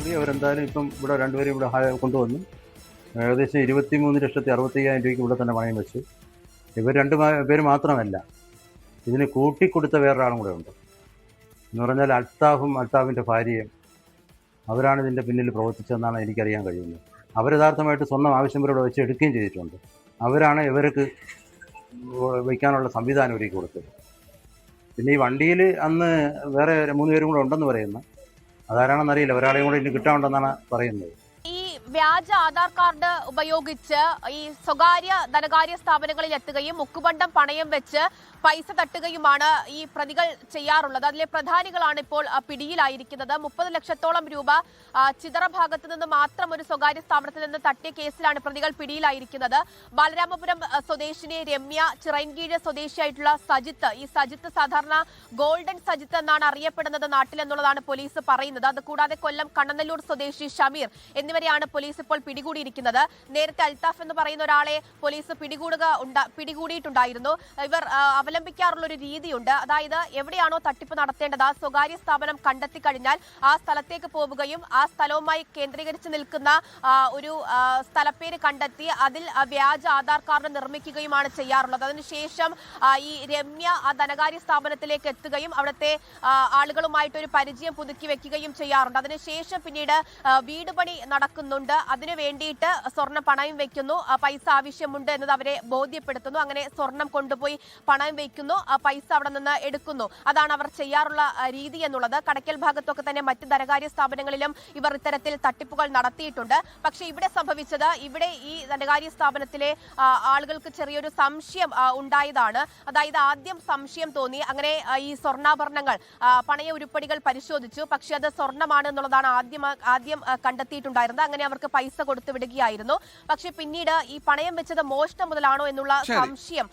കൂടി അവരെന്തായാലും ഇപ്പം ഇവിടെ രണ്ടുപേരും ഇവിടെ കൊണ്ടുവന്നു. ഏകദേശം 23,65,000 രൂപയ്ക്ക് ഇവിടെ തന്നെ പണയം വെച്ചു. ഇവർ പേര് മാത്രമല്ല, ഇതിന് കൂട്ടിക്കൊടുത്ത വേറൊരാളും കൂടെ ഉണ്ട്. എന്ന് പറഞ്ഞാൽ അൽത്താഫിൻ്റെ ഭാര്യയും അവരാണ് ഇതിൻ്റെ പിന്നിൽ പ്രവർത്തിച്ചതെന്നാണ് എനിക്കറിയാൻ കഴിയുന്നത്. അവർ യഥാർത്ഥമായിട്ട് സ്വന്തം ആവശ്യംവരോട് വെച്ച് എടുക്കുകയും ചെയ്തിട്ടുണ്ട്. അവരാണ് ഇവർക്ക് വയ്ക്കാനുള്ള സംവിധാനം ഒരുക്കി കൊടുത്തത്. പിന്നെ ഈ വണ്ടിയിൽ അന്ന് വേറെ 3 പേരും കൂടെ ഉണ്ടെന്ന് പറയുന്നു. അതാരാണെന്നറിയില്ല. ഒരാളെയും കൂടെ ഇനി കിട്ടാനുണ്ടെന്നാണ് പറയുന്നത്. വ്യാജ ആധാർ കാർഡ് ഉപയോഗിച്ച് ഈ സ്വകാര്യ ധനകാര്യ സ്ഥാപനങ്ങളിൽ എത്തുകയും മുക്കുപണ്ടം പണയം വെച്ച് പൈസ തട്ടുകയുമാണ് ഈ പ്രതികൾ ചെയ്യാറുള്ളത്. അതിലെ പ്രധാനികളാണ് ഇപ്പോൾ പിടിയിലായിരിക്കുന്നത്. 30 ലക്ഷത്തോളം രൂപ ചിതറ ഭാഗത്ത് നിന്ന് മാത്രം ഒരു സ്വകാര്യ സ്ഥാപനത്തിൽ നിന്ന് തട്ടിയ കേസിലാണ് പ്രതികൾ പിടിയിലായിരിക്കുന്നത്. ബാലരാമപുരം സ്വദേശിനി രമ്യ, ചിറയൻകീഴ് സ്വദേശിയായിട്ടുള്ള സജിത്ത്. ഈ സജിത്ത് സാധാരണ ഗോൾഡൻ സജിത്ത് എന്നാണ് അറിയപ്പെടുന്നത് നാട്ടിലെന്നുള്ളതാണ് പോലീസ് പറയുന്നത്. അതുകൂടാതെ കൊല്ലം കണ്ണനല്ലൂർ സ്വദേശി ഷമീർ എന്നിവരെയാണ് പോലീസ് ഇപ്പോൾ പിടികൂടിയിരിക്കുന്നത്. നേരത്തെ അൽത്താഫ് എന്ന് പറയുന്ന ഒരാളെ പോലീസ് പിടികൂടിയിട്ടുണ്ടായിരുന്നു. ഇവർ അവലംബിക്കാറുള്ള ഒരു രീതിയുണ്ട്. അതായത് എവിടെയാണോ തട്ടിപ്പ് നടത്തേണ്ടത് ആ സ്വകാര്യ സ്ഥാപനം കണ്ടെത്തി കഴിഞ്ഞാൽ ആ സ്ഥലത്തേക്ക് പോവുകയും ആ സ്ഥലവുമായി കേന്ദ്രീകരിച്ച് നിൽക്കുന്ന ഒരു സ്ഥലപ്പേര് കണ്ടെത്തി അതിൽ വ്യാജ ആധാർ കാർഡ് നിർമ്മിക്കുകയുമാണ് ചെയ്യാറുള്ളത്. അതിനുശേഷം ഈ രമ്യ ആ ധനകാര്യ സ്ഥാപനത്തിലേക്ക് എത്തുകയും അവിടുത്തെ ആളുകളുമായിട്ട് ഒരു പരിചയം പുതുക്കി വെക്കുകയും ചെയ്യാറുണ്ട്. അതിനുശേഷം പിന്നീട് വീട് പണി നടക്കുന്നുണ്ട്. അതിനു വേണ്ടിയിട്ട് സ്വർണ്ണം പണയം വെക്കുന്നു. പൈസ ആവശ്യമുണ്ട് എന്നത് അവരെ ബോധ്യപ്പെടുത്തുന്നു. അങ്ങനെ സ്വർണം കൊണ്ടുപോയി പണയം വയ്ക്കുന്നു, പൈസ അവിടെ നിന്ന് എടുക്കുന്നു. അതാണ് അവർ ചെയ്യാറുള്ള രീതി എന്നുള്ളത്. കടയ്ക്കൽ ഭാഗത്തൊക്കെ തന്നെ മറ്റ് ധനകാര്യ സ്ഥാപനങ്ങളിലും ഇവർ ഇത്തരത്തിൽ തട്ടിപ്പുകൾ നടത്തിയിട്ടുണ്ട്. പക്ഷേ ഇവിടെ സംഭവിച്ചത്, ഇവിടെ ഈ ധനകാര്യ സ്ഥാപനത്തിലെ ആളുകൾക്ക് ചെറിയൊരു സംശയം ഉണ്ടായതാണ്. അതായത് ആദ്യം സംശയം തോന്നി. അങ്ങനെ ഈ സ്വർണ്ണാഭരണങ്ങൾ, പണയ ഉരുപ്പടികൾ പരിശോധിച്ചു. പക്ഷെ അത് സ്വർണ്ണമാണ് എന്നുള്ളതാണ് ആദ്യം കണ്ടെത്തിയിട്ടുണ്ടായിരുന്നത്. അങ്ങനെ അവർക്ക് പൈസ കൊടുത്തു വിടുകയായിരുന്നു. പക്ഷെ പിന്നീട് ഈ പണയം വെച്ചത് മോഷണം മുതലാണോ എന്നുള്ള സംശയം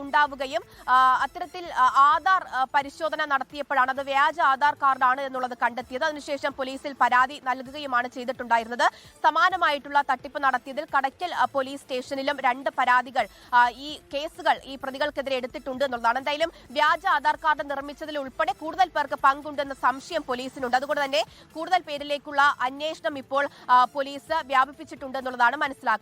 ഉണ്ടാവുകയും അത്തരത്തിൽ ആധാർ പരിശോധന നടത്തിയപ്പോഴാണ് അത് വ്യാജ ആധാർ കാർഡാണ് എന്നുള്ളത് കണ്ടെത്തിയത്. അതിനുശേഷം പോലീസിൽ പരാതി നൽകുകയുമാണ് ചെയ്തിട്ടുണ്ടായിരുന്നത്. സമാനമായിട്ടുള്ള തട്ടിപ്പ് നടത്തിയതിൽ കടയ്ക്കൽ പോലീസ് സ്റ്റേഷനിലും 2 പരാതികൾ ഈ കേസുകൾ ഈ പ്രതികൾക്കെതിരെ എടുത്തിട്ടുണ്ട് എന്നുള്ളതാണ്. എന്തായാലും വ്യാജ ആധാർ കാർഡ് നിർമ്മിച്ചതിൽ ഉൾപ്പെടെ കൂടുതൽ പേർക്ക് പങ്കുണ്ടെന്ന സംശയം പോലീസിനുണ്ട്. അതുകൊണ്ട് തന്നെ കൂടുതൽ പേരിലേക്കുള്ള അന്വേഷണം ഇപ്പോൾ പോലീസ് വ്യാപിപ്പിച്ചിട്ടുണ്ട് എന്നുള്ളതാണ് മനസ്സിലാക്കുന്നത്.